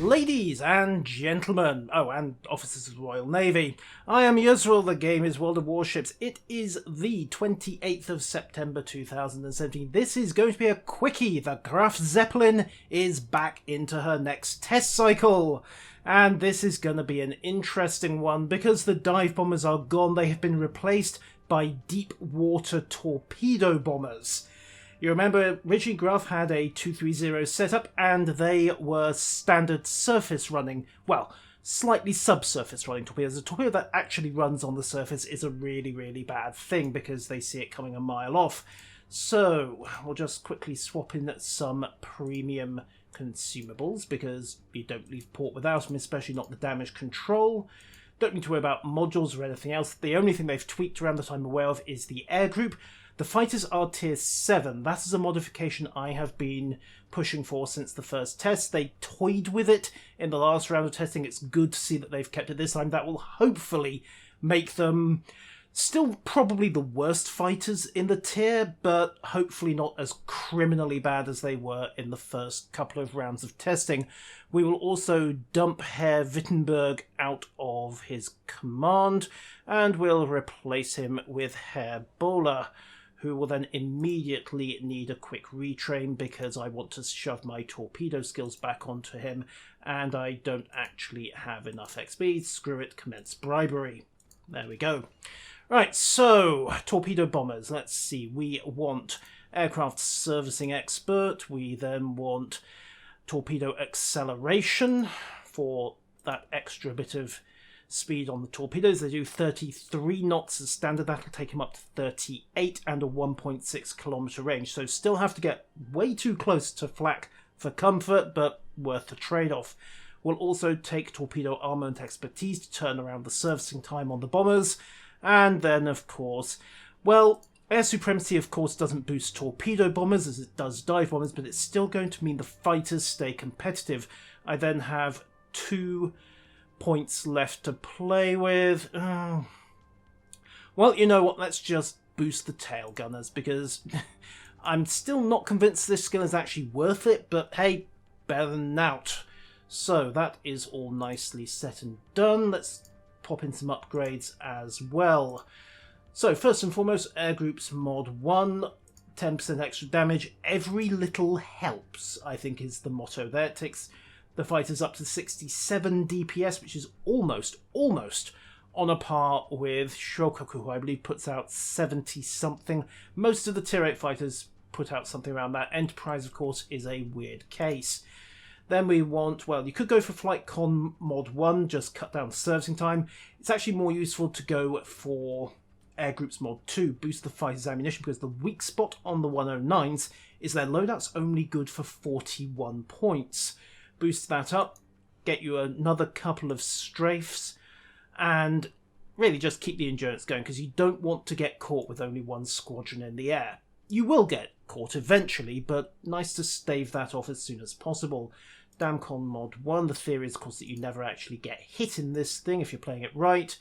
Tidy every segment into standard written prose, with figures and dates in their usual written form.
Ladies and gentlemen, oh, and officers of the Royal Navy, I am Yusril, the game is World of Warships. It is the 28th of September 2017. This is going to be a quickie. The Graf Zeppelin is back into her next test cycle. And this is going to be an interesting one because the dive bombers are gone. They have been replaced by deep water torpedo bombers. You remember originally Graf had a 230 setup and they were standard surface running, well, slightly subsurface running torpedoes. A torpedo that actually runs on the surface is a really, really bad thing because they see it coming a mile off. So we'll just quickly swap in some premium consumables because you don't leave port without them, especially not the damage control. Don't need to worry about modules or anything else. The only thing they've tweaked around that I'm aware of is the air group. The fighters are tier 7. That is a modification I have been pushing for since the first test. They toyed with it in the last round of testing. It's good to see that they've kept it this time. That will hopefully make them still probably the worst fighters in the tier, but hopefully not as criminally bad as they were in the first couple of rounds of testing. We will also dump Herr Wittenberg out of his command, and we'll replace him with Herr Bowler, who will then immediately need a quick retrain because I want to shove my torpedo skills back onto him, and I don't actually have enough XP. Screw it, commence bribery. There we go. Right, so, torpedo bombers. Let's see. We want aircraft servicing expert. We then want torpedo acceleration for that extra bit of speed on the torpedoes. They do 33 knots as standard. That'll take them up to 38 and a 1.6 kilometer range. So still have to get way too close to flak for comfort, but worth the trade-off. We'll also take torpedo armament expertise to turn around the servicing time on the bombers. And then, of course, well, air supremacy, of course, doesn't boost torpedo bombers as it does dive bombers, but it's still going to mean the fighters stay competitive. I then have 2 points left to play with. Well, you know what, let's just boost the tail gunners because I'm still not convinced this skill is actually worth it, but hey, better than out. So that is all nicely set and done. Let's pop in some upgrades as well. So first and foremost, air groups mod 1, 10% extra damage. Every little helps, I think is the motto there. It takes the fighters up to 67 DPS, which is almost on a par with Shokaku, who I believe puts out 70-something. Most of the tier 8 fighters put out something around that. Enterprise, of course, is a weird case. Then we want, well, you could go for Flight Con mod 1, just cut down servicing time. It's actually more useful to go for Air Groups mod 2, boost the fighter's ammunition, because the weak spot on the 109s is their loadout's only good for 41 points. Boost that up, get you another couple of strafes, and really just keep the endurance going, because you don't want to get caught with only one squadron in the air. You will get caught eventually, but nice to stave that off as soon as possible. Dummkopf mod 1, the theory is of course that you never actually get hit in this thing if you're playing it right.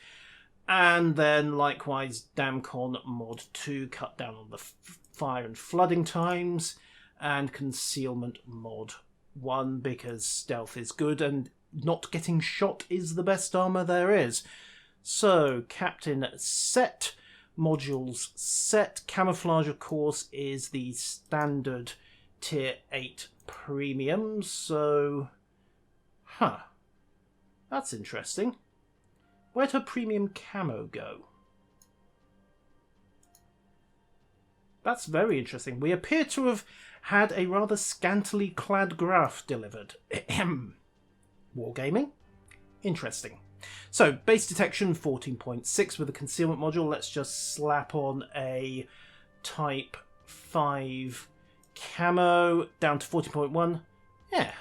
And then likewise Dummkopf mod 2, cut down on the fire and flooding times. And concealment mod 1, because stealth is good and not getting shot is the best armour there is. So, Captain set, modules set. Camouflage, of course, is the standard tier 8 premium, so... That's interesting. Where'd her premium camo go? That's very interesting. We appear to have had a rather scantily clad Graf delivered. Wargaming? Interesting. So, base detection 14.6 with a concealment module. Let's just slap on a Type 5 camo down to 14.1. Yeah.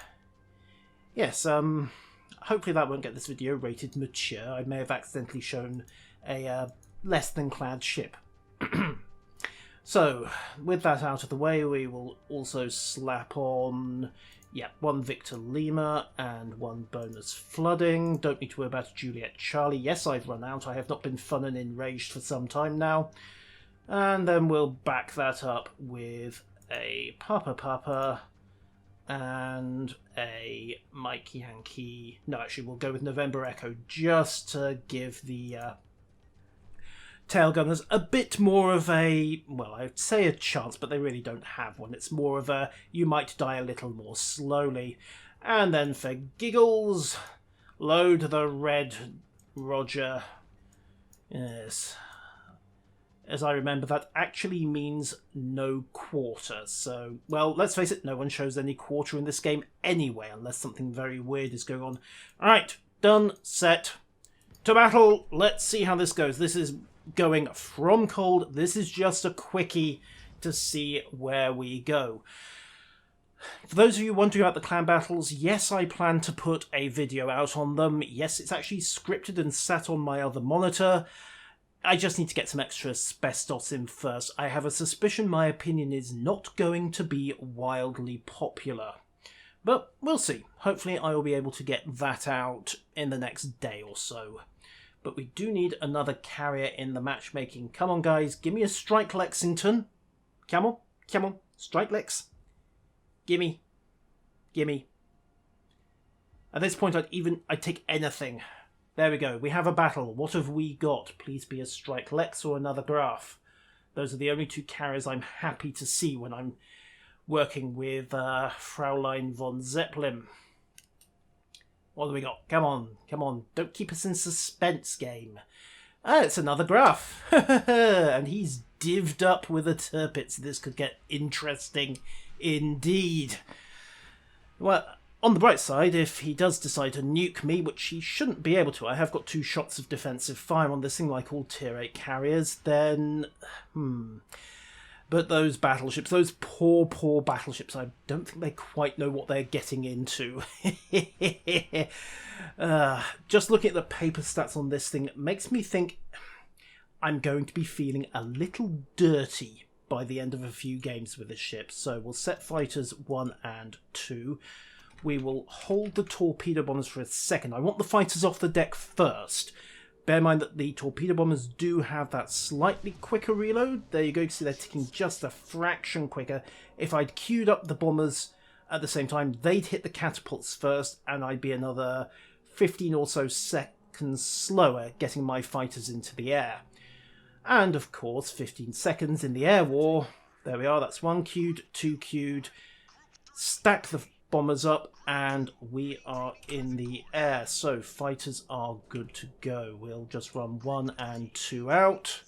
Yes, hopefully that won't get this video rated mature. I may have accidentally shown a less than clad ship. So, with that out of the way, we will also slap on, yeah, 1 Victor Lima and 1 bonus flooding. Don't need to worry about a Juliet Charlie. Yes, I've run out. I have not been fun and enraged for some time now. And then we'll back that up with a Papa Papa and a Mike Yankee. No, actually, we'll go with November Echo just to give the tail gunners a bit more of a, well, I'd say a chance, but they really don't have one. It's more of a, you might die a little more slowly. And then for giggles, load the red Roger. Yes. As I remember, that actually means no quarter. So, well, let's face it, no one shows any quarter in this game anyway, unless something very weird is going on. Alright, done, set, to battle. Let's see how this goes. This is going from cold. This is just a quickie to see where we go. For those of you wondering about the clan battles, yes, I plan to put a video out on them. Yes, it's actually scripted and sat on my other monitor. I just need to get some extra asbestos in first. I have a suspicion my opinion is not going to be wildly popular. But we'll see. Hopefully I will be able to get that out in the next day or so. But we do need another carrier in the matchmaking. Come on, guys. Give me a strike, Lexington. Come on. Come on. Strike, Lex. Gimme. Gimme. At this point, I'd take anything. There we go. We have a battle. What have we got? Please be a strike Lex or another Graf. Those are the only two carriers I'm happy to see when I'm working with Fraulein von Zeppelin. What do we got? Come on. Come on. Don't keep us in suspense, game. Ah, it's another Graf. And he's divvied up with a Tirpitz. This could get interesting indeed. Well, on the bright side, if he does decide to nuke me, which he shouldn't be able to, I have got 2 shots of defensive fire on this thing like all tier 8 carriers, then... But those battleships, those poor battleships, I don't think they quite know what they're getting into. Just looking at the paper stats on this thing makes me think I'm going to be feeling a little dirty by the end of a few games with this ship. So we'll set fighters 1 and 2. We will hold the torpedo bombers for a second. I want the fighters off the deck first. Bear in mind that the torpedo bombers do have that slightly quicker reload. There you go, you can see they're ticking just a fraction quicker. If I'd queued up the bombers at the same time, they'd hit the catapults first, and I'd be another 15 or so seconds slower getting my fighters into the air. And of course, 15 seconds in the air war. There we are, that's 1 queued, 2 queued. Stack the bombers up, and we are in the air. So fighters are good to go. We'll just run 1 and 2 out.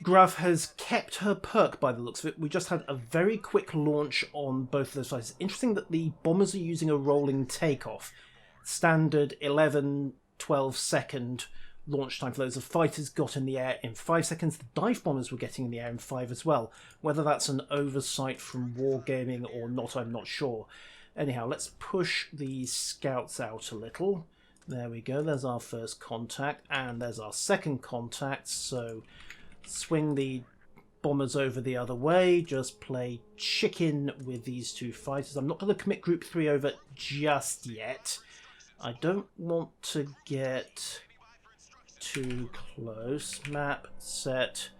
Graf has kept her perk by the looks of it. We just had a very quick launch on both of those fighters. Interesting that the bombers are using a rolling takeoff. Standard 11-12 second launch time for those. The fighters got in the air in 5 seconds. The dive bombers were getting in the air in 5 as well. Whether that's an oversight from Wargaming or not, I'm not sure. Anyhow, let's push these scouts out a little. There we go. There's our first contact, and there's our second contact. So swing the bombers over the other way. Just play chicken with these 2 fighters. I'm not going to commit Group 3 over just yet. I don't want to get too close. Map, set,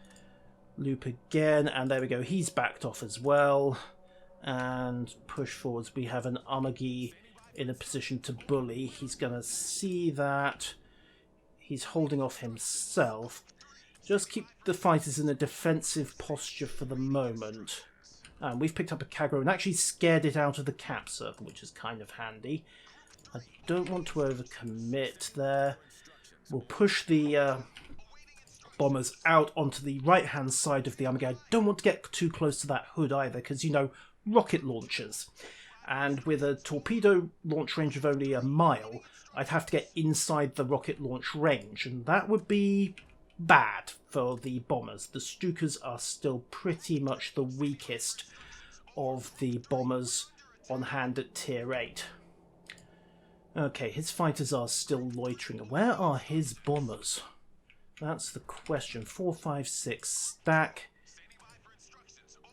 loop again, and there we go. He's backed off as well. And push forwards. We have an Umagi in a position to bully. He's going to see that. He's holding off himself. Just keep the fighters in a defensive posture for the moment. And we've picked up a Kagro and actually scared it out of the cap circle, which is kind of handy. I don't want to overcommit there. We'll push the bombers out onto the right-hand side of the Umagi. I don't want to get too close to that hood either, because, you know, rocket launchers. And with a torpedo launch range of only a mile, I'd have to get inside the rocket launch range, and that would be bad for the bombers. The Stukas are still pretty much the weakest of the bombers on hand at tier 8. Okay, his fighters are still loitering. Where are his bombers? That's the question. 4, 5, 6. Stack.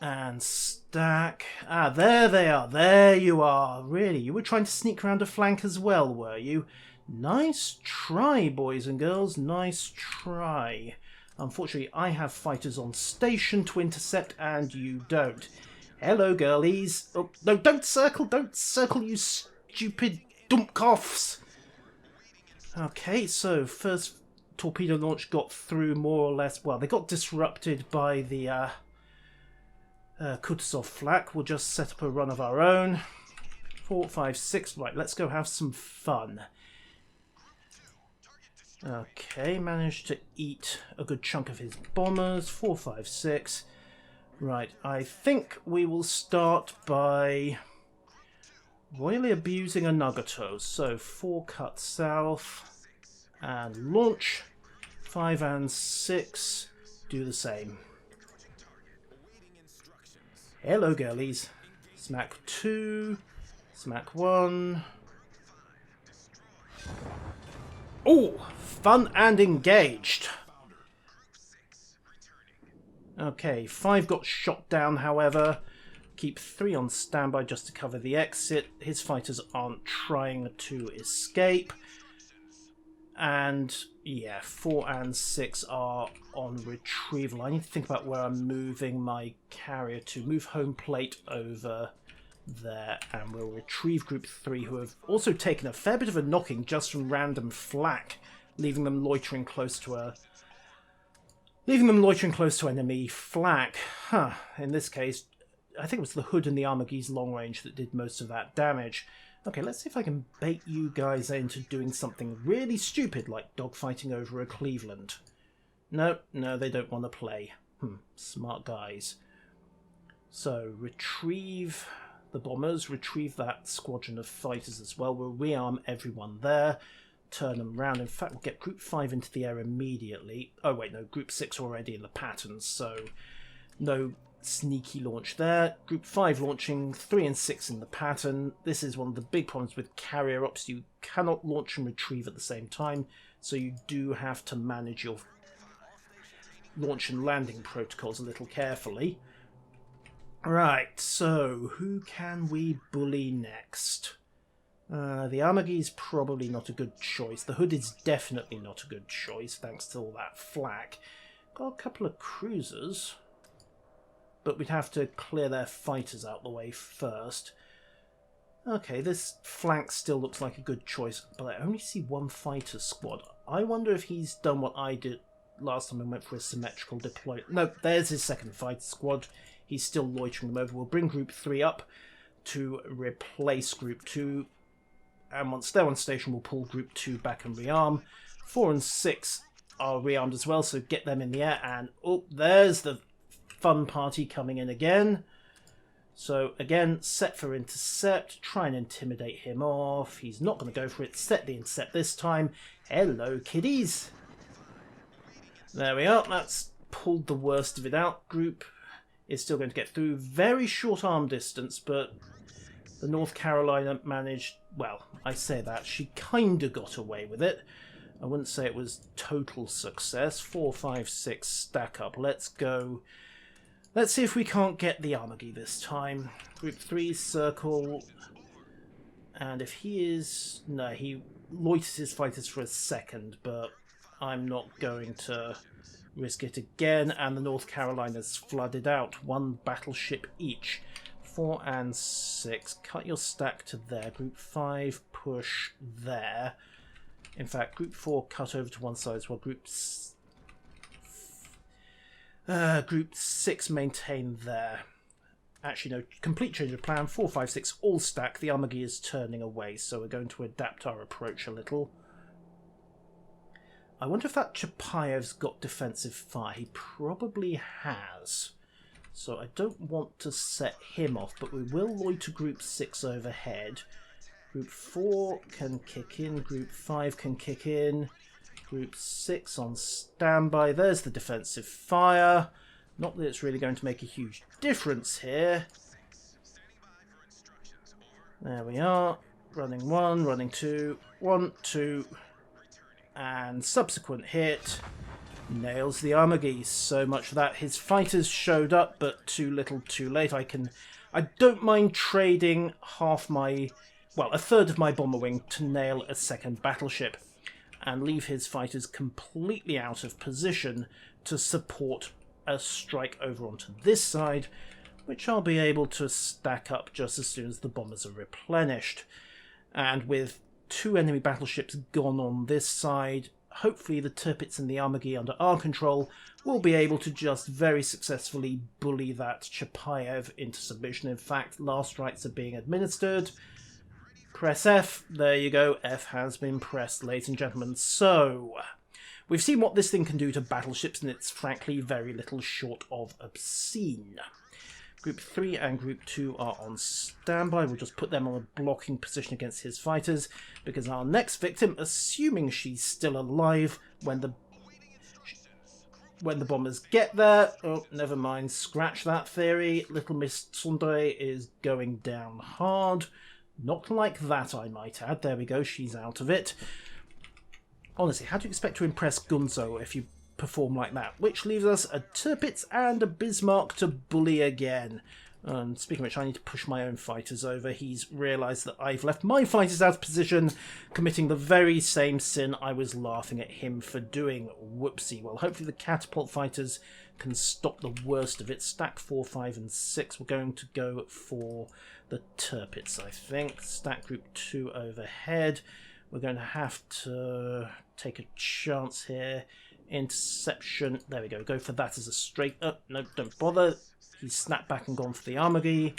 And stack. Ah, there they are. There you are. Really? You were trying to sneak around a flank as well, were you? Nice try, boys and girls. Nice try. Unfortunately, I have fighters on station to intercept, and you don't. Hello, girlies. Oh, no, don't circle, you stupid Dummkopfs. Okay, so first torpedo launch got through more or less. Well, they got disrupted by the Kutuzov flak. We'll just set up a run of our own. 4, 5, 6. Right, let's go have some fun. Okay, managed to eat a good chunk of his bombers. 4, 5, 6. Right, I think we will start by royally abusing a Nagato. So 4 cut south and launch. 5 and 6 do the same. Hello, girlies. Smack 2, smack 1. Oh, fun and engaged. Okay, 5 got shot down, however. Keep 3 on standby just to cover the exit. His fighters aren't trying to escape. And, yeah, 4 and 6 are on retrieval. I need to think about where I'm moving my carrier to. Move home plate over there, and we'll retrieve Group 3, who have also taken a fair bit of a knocking just from random flak, leaving them loitering close to enemy flak. Huh. In this case, I think it was the Hood and the Armagese long range that did most of that damage. Okay, let's see if I can bait you guys into doing something really stupid, like dogfighting over a Cleveland. No, they don't want to play. Smart guys. So, retrieve the bombers, retrieve that squadron of fighters as well. We'll rearm everyone there, turn them round. In fact, we'll get Group 5 into the air immediately. Oh wait, no, Group 6 already in the patterns, so no sneaky launch there. Group 5 launching 3 and 6 in the pattern. This is one of the big problems with carrier ops. You cannot launch and retrieve at the same time, so you do have to manage your launch and landing protocols a little carefully. Right, so who can we bully next? The Armagese probably not a good choice. The Hood is definitely not a good choice, thanks to all that flak. Got a couple of cruisers, but we'd have to clear their fighters out the way first. Okay, this flank still looks like a good choice, but I only see 1 fighter squad. I wonder if he's done what I did last time I went for a symmetrical deployment. No, there's his second fighter squad. He's still loitering them over. We'll bring Group 3 up to replace Group 2. And once they're on station, we'll pull Group 2 back and rearm. 4 and 6 are rearmed as well, so get them in the air. And, oh, there's the fun party coming in again. So, again, set for intercept. Try and intimidate him off. He's not going to go for it. Set the intercept this time. Hello, kiddies. There we are. That's pulled the worst of it out. Group is still going to get through. Very short arm distance, but the North Carolina managed... Well, I say that. She kind of got away with it. I wouldn't say it was total success. 4, 5, 6 stack up. Let's go. Let's see if we can't get the Armagese this time. Group 3 circle. And if he is... No, he loiters his fighters for a second, but I'm not going to risk it again. And the North Carolina's flooded out. 1 battleship each. 4 and 6. Cut your stack to there. Group 5 push there. In fact, Group 4 cut over to one side as well. Group 6 maintain there. Actually, no, complete change of plan. 4, 5, 6 all stack. The Armagese is turning away, so we're going to adapt our approach a little. I wonder if that Chapayev's got defensive fire. He probably has. So I don't want to set him off, but we will loiter Group 6 overhead. Group 4 can kick in. Group 5 can kick in. Group 6 on standby. There's the defensive fire. Not that it's really going to make a huge difference here. There we are. Running 1, running 2. 1, 2. And subsequent hit. Nails the Armagese. So much for that. His fighters showed up, but too little too late. I don't mind trading a third of my bomber wing to nail a second battleship and leave his fighters completely out of position to support a strike over onto this side, which I'll be able to stack up just as soon as the bombers are replenished. And with 2 enemy battleships gone on this side, hopefully the Tirpitz and the Armagi under our control will be able to just very successfully bully that Chapayev into submission. In fact, last strikes are being administered. Press F. There you go. F has been pressed, ladies and gentlemen. So, we've seen what this thing can do to battleships, and it's frankly very little short of obscene. Group 3 and Group 2 are on standby. We'll just put them on a blocking position against his fighters, because our next victim, assuming she's still alive when the bombers get there... Oh, never mind. Scratch that theory. Little Miss Tsundere is going down hard. Not like that, I might add. There we go. She's out of it. Honestly, how do you expect to impress Gunzo if you perform like that? Which leaves us a Tirpitz and a Bismarck to bully again. And speaking of which, I need to push my own fighters over. He's realised that I've left my fighters out of position, committing the very same sin I was laughing at him for doing. Whoopsie. Well, hopefully the catapult fighters can stop the worst of it. Stack 4, 5 and 6. We're going to go for the Tirpitz, I think. Stack Group 2 overhead. We're going to have to take a chance here. Interception. There we go. Go for that as a straight up. No, don't bother. He's snapped back and gone for the Armagi.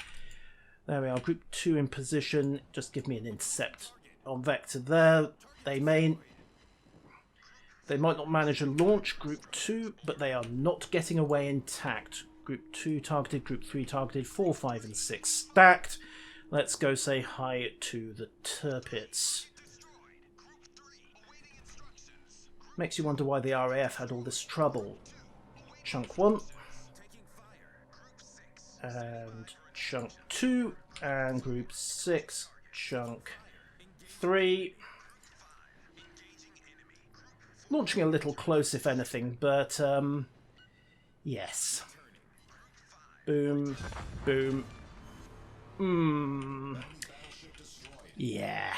There we are. Group 2 in position. Just give me an intercept on vector there. They might not manage a launch. Group 2, but they are not getting away intact. Group 2 targeted. Group 3 targeted. 4, 5 and 6 stacked. Let's go say hi to the Tirpitz. Makes you wonder why the RAF had all this trouble. Chunk 1. And chunk 2. And group 6. Chunk 3. Launching a little close, if anything, but, yes. Boom. Boom. Yeah.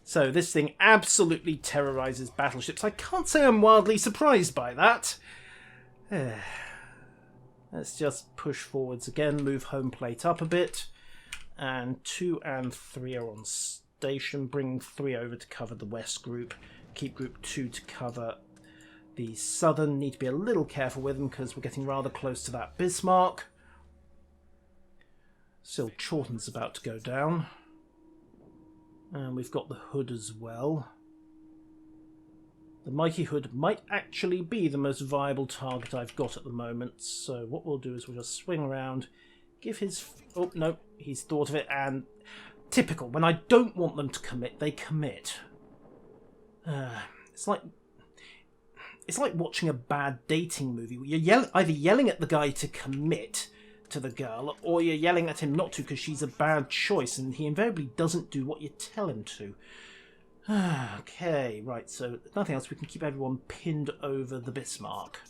So this thing absolutely terrorises battleships. I can't say I'm wildly surprised by that. Let's just push forwards again, move home plate up a bit. And 2 and 3 are on station. Bring 3 over to cover the west group. Keep group 2 to cover the southern. Need to be a little careful with them because we're getting rather close to that Bismarck. Still, Chawton's about to go down. And we've got the Hood as well. The Mighty Hood might actually be the most viable target I've got at the moment. So what we'll do is we'll just swing around, give his... Oh, no, he's thought of it. And typical, when I don't want them to commit, they commit. It's like watching a bad dating movie. You're either yelling at the guy to commit to the girl, or you're yelling at him not to because she's a bad choice, and he invariably doesn't do what you tell him to. Okay, right, so if nothing else, we can keep everyone pinned over the Bismarck.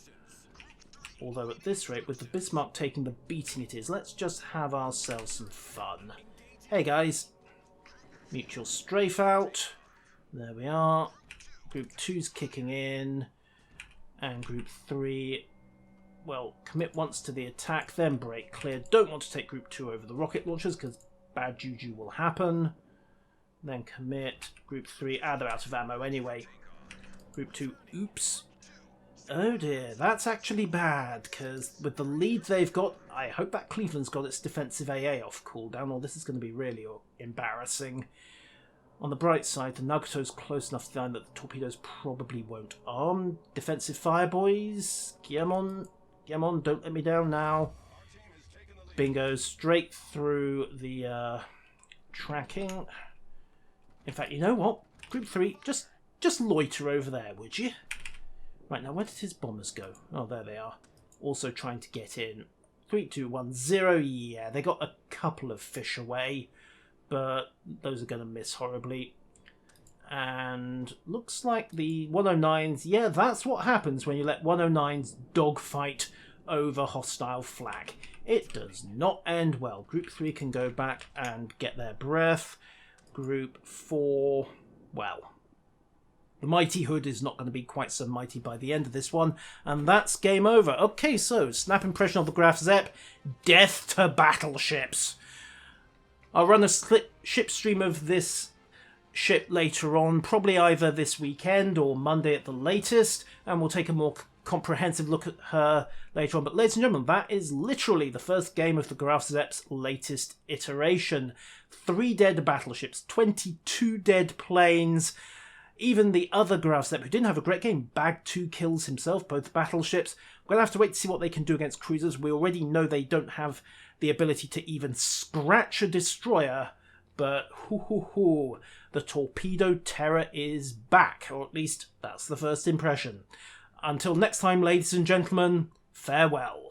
Although at this rate, with the Bismarck taking the beating it is, let's just have ourselves some fun. Hey guys, mutual strafe out. There we are. Group 2's kicking in, and Group 3... well, commit once to the attack, then break clear. Don't want to take Group 2 over the rocket launchers because bad juju will happen. Then commit. Group 3, they're out of ammo anyway. Group 2, oops. Oh dear, that's actually bad because with the lead they've got, I hope that Cleveland's got its defensive AA off cooldown, or this is going to be really embarrassing. On the bright side, the Nagato's close enough to the line that the torpedoes probably won't arm. Defensive fire, boys. Come on, don't let me down now. Bingo, straight through the tracking. In fact, you know what? Group 3, just loiter over there, would you? Right, now where did his bombers go? Oh, there they are. Also trying to get in. 3, 2, 1, 0. Yeah, they got a couple of fish away, but those are going to miss horribly. And looks like the 109s... yeah, that's what happens when you let 109s dogfight over hostile flak. It does not end well. Group 3 can go back and get their breath. Group 4, well, The mighty hood is not going to be quite so mighty by the end of this one, and that's game over. Okay, so snap impression of the Graf Zep, death to battleships. I'll run a ship stream of this ship later on, probably either this weekend or Monday at the latest, and we'll take a more comprehensive look at her later on. But ladies and gentlemen, that is literally the first game of the Graf Zep's latest iteration. 3 dead battleships, 22 dead planes. Even the other Graf Zep, who didn't have a great game, bagged 2 kills himself, both battleships. We're going to have to wait to see what they can do against cruisers. We already know they don't have the ability to even scratch a destroyer, but the torpedo terror is back, or at least that's the first impression. Until next time, ladies and gentlemen, farewell.